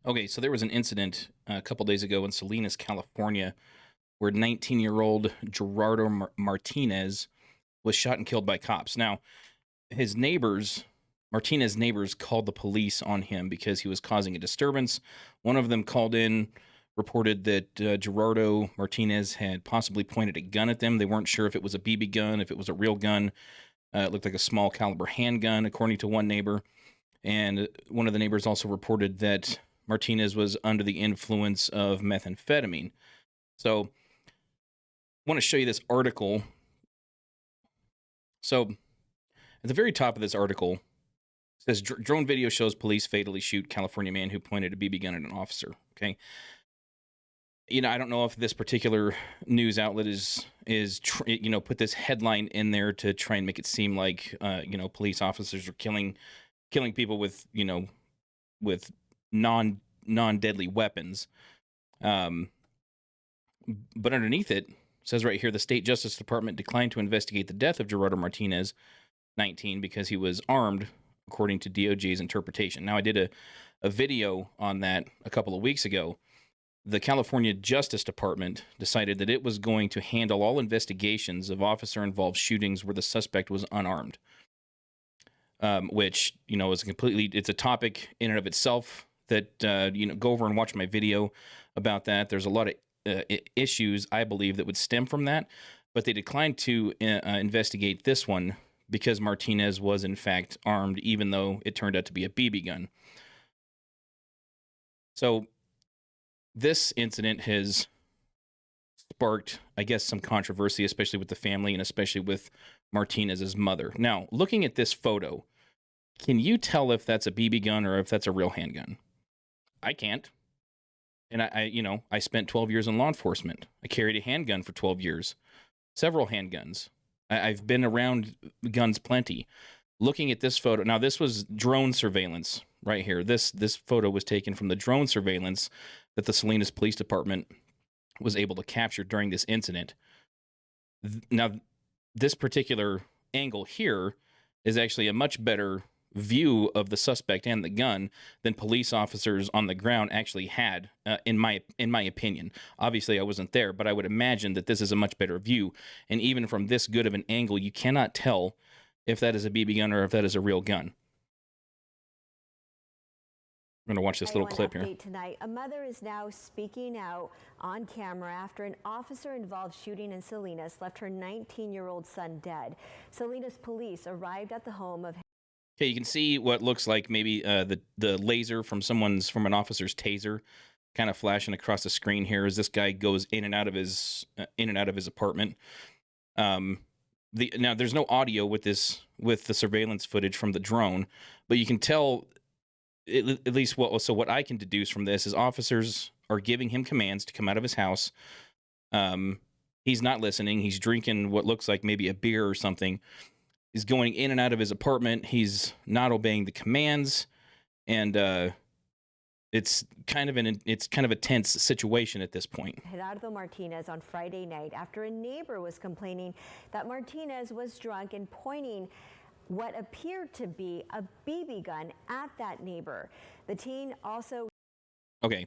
Okay, so there was an incident a couple days ago in Salinas, California, where 19-year-old Gerardo Martinez was shot and killed by cops. Now, his neighbors, Martinez's neighbors, called the police on him because he was causing a disturbance. One of them called in, reported that Gerardo Martinez had possibly pointed a gun at them. They weren't sure if it was a BB gun, if it was a real gun. It looked like a small caliber handgun, according to one neighbor. And one of the neighbors also reported that Martinez was under the influence of methamphetamine. So I want to show you this article. So at the very top of this article, it says drone video shows police fatally shoot California man who pointed a BB gun at an officer. Okay. I don't know if this particular news outlet is put this headline in there to try and make it seem like police officers are killing people with with non-deadly weapons. But underneath it says right here, the state justice department declined to investigate the death of Gerardo Martinez, 19, because he was armed, according to DOJ's interpretation. Now, I did a video on that a couple of weeks ago. The California Justice Department decided that it was going to handle all investigations of officer-involved shootings where the suspect was unarmed. Which, is it's a topic in and of itself that, go over and watch my video about that. There's a lot of issues, I believe, that would stem from that, but they declined to investigate this one because Martinez was, in fact, armed, even though it turned out to be a BB gun. So this incident has sparked, I guess, some controversy, especially with the family and especially with Martinez's mother. Now, looking at this photo, can you tell if that's a BB gun or if that's a real handgun? I can't. And I spent 12 years in law enforcement. I carried a handgun for 12 years, several handguns. I've been around guns plenty. Looking at this photo, now this was drone surveillance right here. This photo was taken from the drone surveillance that the Salinas Police Department was able to capture during this incident. Now, this particular angle here is actually a much better view of the suspect and the gun than police officers on the ground actually had, in my opinion. Obviously, I wasn't there, but I would imagine that this is a much better view. And even from this good of an angle, you cannot tell if that is a BB gun or if that is a real gun. I'm going to watch this little clip here. Tonight, a mother is now speaking out on camera after an officer-involved shooting in Salinas left her 19-year-old son dead. Salinas police arrived at the home of... Okay, you can see what looks like maybe the laser from an officer's taser kind of flashing across the screen here as this guy goes in and out of his apartment. Now there's no audio with the surveillance footage from the drone, but you can tell at least what I can deduce from this is officers are giving him commands to come out of his house. He's not listening. He's drinking what looks like maybe a beer or something. He's going in and out of his apartment. He's not obeying the commands, and it's kind of a tense situation at this point. Gerardo Martinez on Friday night after a neighbor was complaining that Martinez was drunk and pointing what appeared to be a BB gun at that neighbor. The teen also... Okay,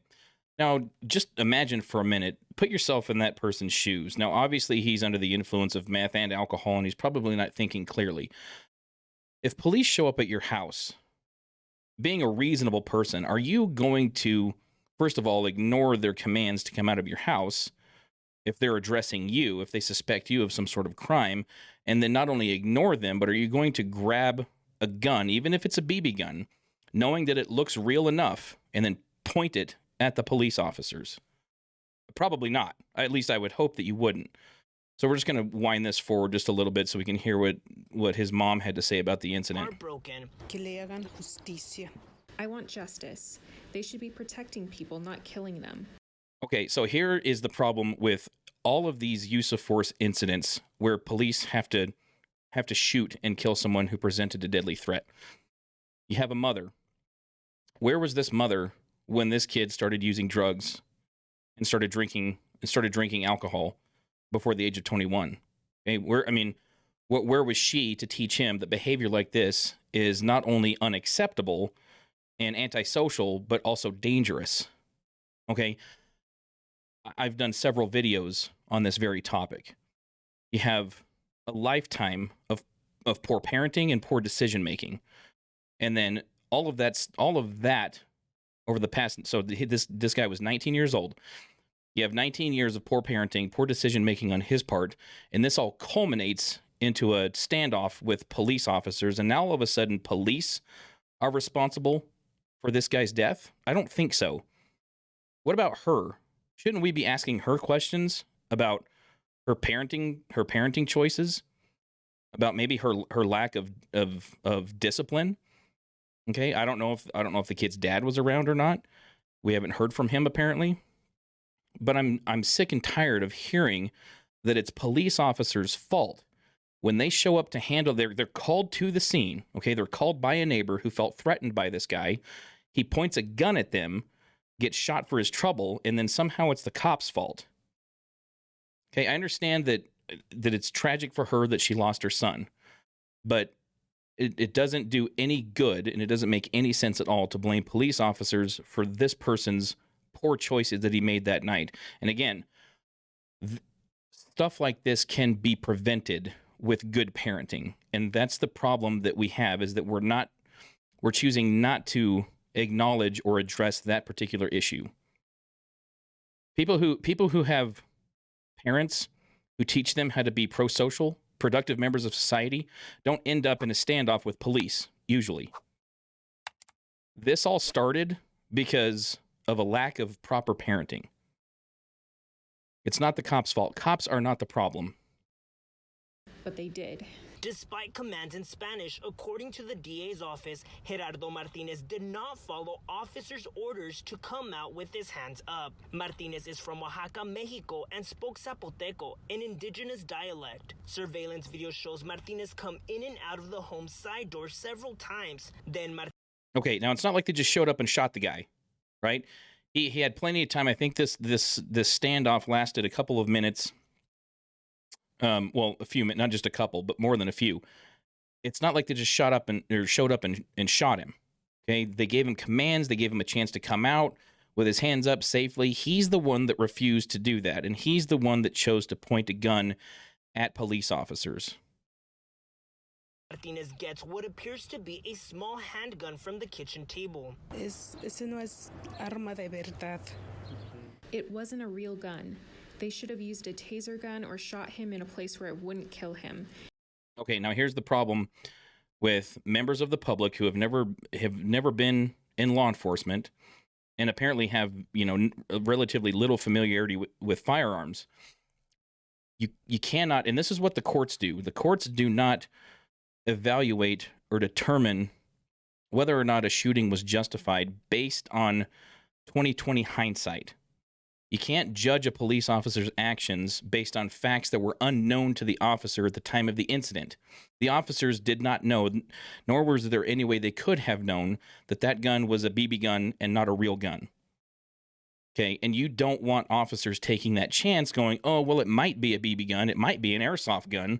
now just imagine for a minute, put yourself in that person's shoes. Now, obviously, he's under the influence of meth and alcohol, and he's probably not thinking clearly. If police show up at your house, being a reasonable person, are you going to, first of all, ignore their commands to come out of your house if they're addressing you, if they suspect you of some sort of crime, and then not only ignore them, but are you going to grab a gun, even if it's a BB gun, knowing that it looks real enough, and then point it at the police officers? Probably not. At least I would hope that you wouldn't. So we're just going to wind this forward just a little bit so we can hear what his mom had to say about the incident. Heartbroken. I want justice. They should be protecting people, not killing them. Okay, so here is the problem with all of these use of force incidents where police have to shoot and kill someone who presented a deadly threat. You have a mother. Where was this mother when this kid started using drugs and started drinking alcohol before the age of 21? Okay, where was she to teach him that behavior like this is not only unacceptable, and antisocial, but also dangerous. Okay. I've done several videos on this very topic. You have a lifetime of poor parenting and poor decision making. And then all of that over the past, so this guy was 19 years old. You have 19 years of poor parenting, poor decision making on his part, and this all culminates into a standoff with police officers, and now all of a sudden police are responsible for this guy's death? I don't think so. What about her? Shouldn't we be asking her questions about her parenting choices, about maybe her lack of discipline? Okay, I don't know if the kid's dad was around or not. We haven't heard from him apparently. But I'm sick and tired of hearing that it's police officers' fault when they show up to handle they're called to the scene. Okay, they're called by a neighbor who felt threatened by this guy. He points a gun at them, gets shot for his trouble, and then somehow it's the cop's fault. Okay, I understand that it's tragic for her that she lost her son, but it doesn't do any good, and it doesn't make any sense at all to blame police officers for this person's poor choices that he made that night. And again, stuff like this can be prevented with good parenting, and that's the problem that we have, is that we're choosing not to acknowledge or address that particular issue. People who have parents who teach them how to be pro-social, productive members of society, don't end up in a standoff with police, usually. This all started because of a lack of proper parenting. It's not the cops' fault. Cops are not the problem. But they did. Despite commands in Spanish, according to the DA's office, Gerardo Martinez did not follow officers' orders to come out with his hands up. Martinez is from Oaxaca, Mexico, and spoke Zapoteco, an indigenous dialect. Surveillance video shows Martinez come in and out of the home's side door several times. Then Okay, now it's not like they just showed up and shot the guy, right? He had plenty of time. I think this standoff lasted a couple of minutes. Well, a few minutes, not just a couple, but more than a few. It's not like they just showed up and shot him. Okay, they gave him commands. They gave him a chance to come out with his hands up safely. He's the one that refused to do that, and he's the one that chose to point a gun at police officers. Martinez gets what appears to be a small handgun from the kitchen table. Ese no es arma de verdad. It wasn't a real gun. They should have used a taser gun or shot him in a place where it wouldn't kill him. Okay, now here's the problem with members of the public who have never been in law enforcement and apparently have, relatively little familiarity with firearms. You cannot, and this is what the courts do. The courts do not evaluate or determine whether or not a shooting was justified based on 2020 hindsight. You can't judge a police officer's actions based on facts that were unknown to the officer at the time of the incident. The officers did not know, nor was there any way they could have known that gun was a BB gun and not a real gun. Okay, and you don't want officers taking that chance going, oh, well, it might be a BB gun, it might be an airsoft gun.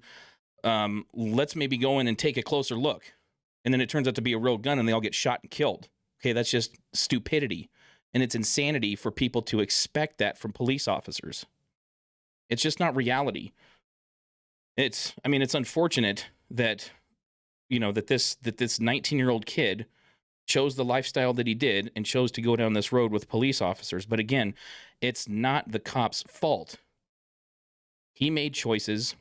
Let's maybe go in and take a closer look. And then it turns out to be a real gun and they all get shot and killed. Okay, that's just stupidity. And it's insanity for people to expect that from police officers. It's just not reality. It's unfortunate that, that this 19-year-old kid chose the lifestyle that he did and chose to go down this road with police officers. But again, it's not the cop's fault. He made choices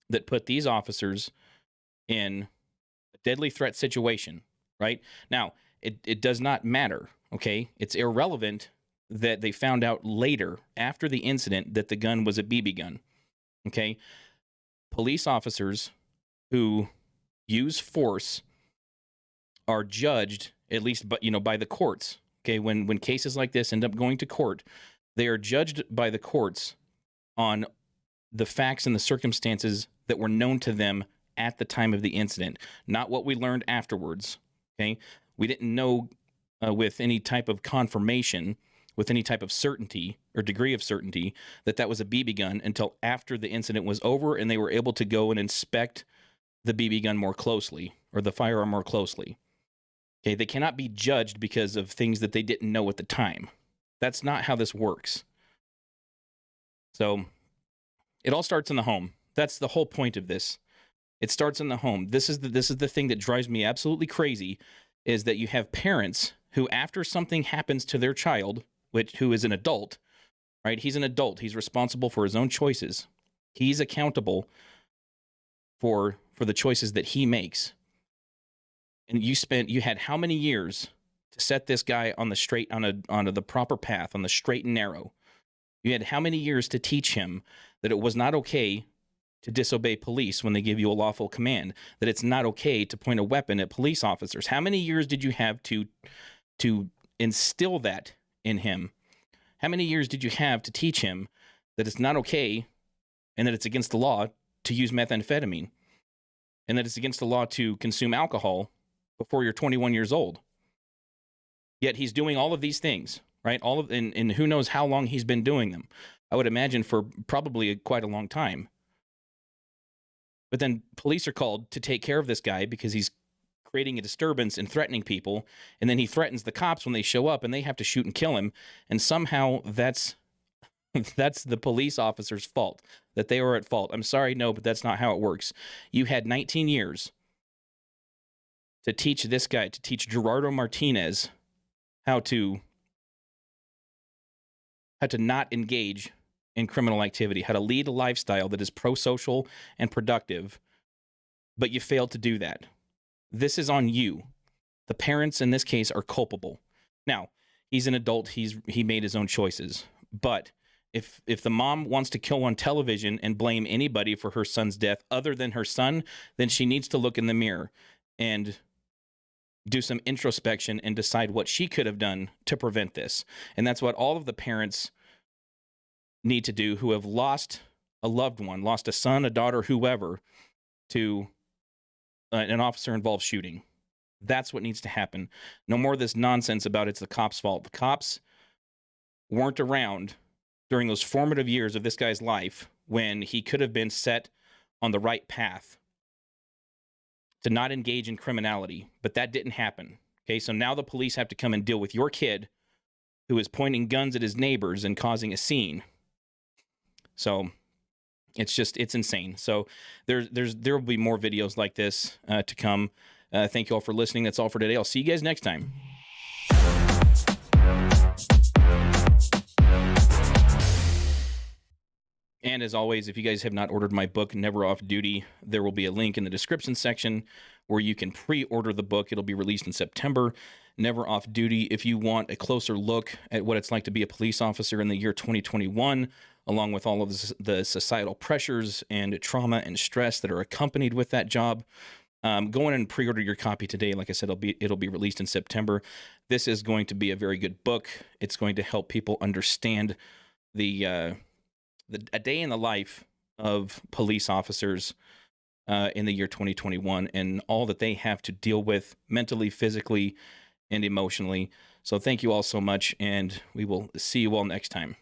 that put these officers in a deadly threat situation, right? Now, it does not matter. Okay, it's irrelevant that they found out later, after the incident, that the gun was a BB gun. Okay, police officers who use force are judged, at least, by the courts. Okay, when cases like this end up going to court, they are judged by the courts on the facts and the circumstances that were known to them at the time of the incident, not what we learned afterwards. Okay, we didn't know with any type of confirmation, with any type of certainty or degree of certainty that was a BB gun until after the incident was over and they were able to go and inspect the BB gun more closely or the firearm more closely. Okay, they cannot be judged because of things that they didn't know at the time. That's not how this works. So it all starts in the home. That's the whole point of this. It starts in the home. This is the thing that drives me absolutely crazy, is that you have parents who, after something happens to their child, who is an adult, right? He's an adult. He's responsible for his own choices. He's accountable for the choices that he makes. And you had how many years to set this guy on the straight, onto the proper path, on the straight and narrow? You had how many years to teach him that it was not okay to disobey police when they give you a lawful command, that it's not okay to point a weapon at police officers? How many years did you have to instill that in him? How many years did you have to teach him that it's not okay and that it's against the law to use methamphetamine, and that it's against the law to consume alcohol before you're 21 years old? Yet he's doing all of these things, right? And who knows how long he's been doing them. I would imagine for probably quite a long time. But then police are called to take care of this guy because he's creating a disturbance and threatening people. And then he threatens the cops when they show up, and they have to shoot and kill him. And somehow that's the police officer's fault, that they were at fault. I'm sorry, no, but that's not how it works. You had 19 years to teach this guy, to teach Gerardo Martinez how to not engage in criminal activity, how to lead a lifestyle that is pro-social and productive, but you failed to do that. This is on you. The parents in this case are culpable. Now, he's an adult, he made his own choices, but if the mom wants to kill on television and blame anybody for her son's death other than her son, then she needs to look in the mirror and do some introspection and decide what she could have done to prevent this. And that's what all of the parents need to do who have lost a loved one, lost a son, a daughter, whoever, to an officer-involved shooting. That's what needs to happen. No more of this nonsense about it's the cops' fault. The cops weren't around during those formative years of this guy's life when he could have been set on the right path to not engage in criminality, but that didn't happen. Okay, so now the police have to come and deal with your kid who is pointing guns at his neighbors and causing a scene. So it's insane. So there will be more videos like this to come. Thank you all for listening. That's all for today. I'll see you guys next time. And as always, if you guys have not ordered my book, Never Off Duty, there will be a link in the description section where you can pre-order the book. It'll be released in September. Never Off Duty. If you want a closer look at what it's like to be a police officer in the year 2021, along with all of the societal pressures and trauma and stress that are accompanied with that job, go in and pre-order your copy today. Like I said, it'll be released in September. This is going to be a very good book. It's going to help people understand a day in the life of police officers in the year 2021 and all that they have to deal with mentally, physically, and emotionally. So thank you all so much, and we will see you all next time.